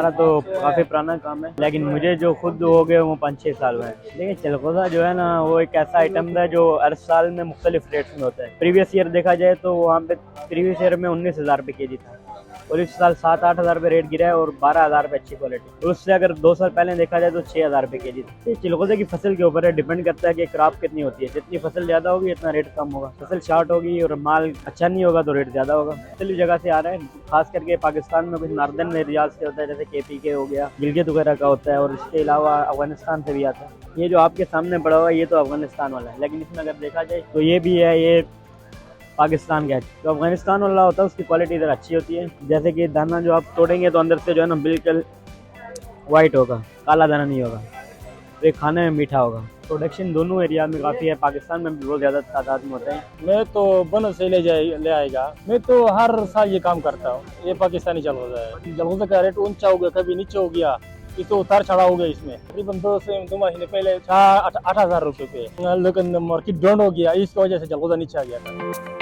हमारा तो काफ़ी पुराना काम है, लेकिन मुझे जो खुद हो गए वो 5-6 साल में है। देखिए चिलगोज़ा जो है ना वो एक ऐसा आइटम है जो हर साल में मुख्तलिफ रेट्स में होता है। प्रीवियस ईयर देखा जाए तो वहाँ पे प्रीवियस ईयर में 19,000 रुपये के जी था और इस साल 7-8 हज़ार रुपये रेट गिरा है और 12,000 रुपये अच्छी क्वालिटी। तो उससे अगर 2 साल पहले देखा जाए तो 6,000 रुपये के जी था। ये चिलगोज़े की फसल के ऊपर है, डिपेंड करता है कि क्रॉप कितनी होती है। जितनी फसल ज़्यादा होगी इतना रेट कम होगा, फसल शॉर्ट होगी और माल अच्छा नहीं होगा तो रेट ज़्यादा होगा। मुख्तलिफ जगह से आ रहा है, खास करके पाकिस्तान में कुछ नार्दर्न एरियाज से होता है, जैसे KPK हो गया, गिलगित वगैरह का होता है और इसके अलावा अफगानिस्तान से भी आता है। ये जो आपके सामने पड़ा हुआ है ये तो अफगानिस्तान वाला है, लेकिन इसमें अगर देखा जाए तो ये भी है, ये पाकिस्तान का है। जो अफगानिस्तान वाला होता है उसकी क्वालिटी इधर अच्छी होती है। जैसे कि दाना जो आप तोड़ेंगे तो अंदर से जो है ना बिल्कुल वाइट होगा, काला दाना नहीं होगा, तो ये खाने में मीठा होगा। प्रोडक्शन दोनों एरिया में काफ़ी है, पाकिस्तान में भी बहुत ज़्यादा तादाद में होता है। मैं तो बन से ले आएगा। मैं तो हर साल ये काम करता हूँ। ये पाकिस्तानी जलगोजा है। जलगोजा का रेट ऊंचा हो गया, कभी नीचे हो गया, ये तो उतार चढ़ा हो गया। इसमें तकरीबन 2 महीने पहले 8,000 रुपये पे, लेकिन मार्केट डाउन हो गया, इसकी वजह से जलगोजा नीचे आ गया था।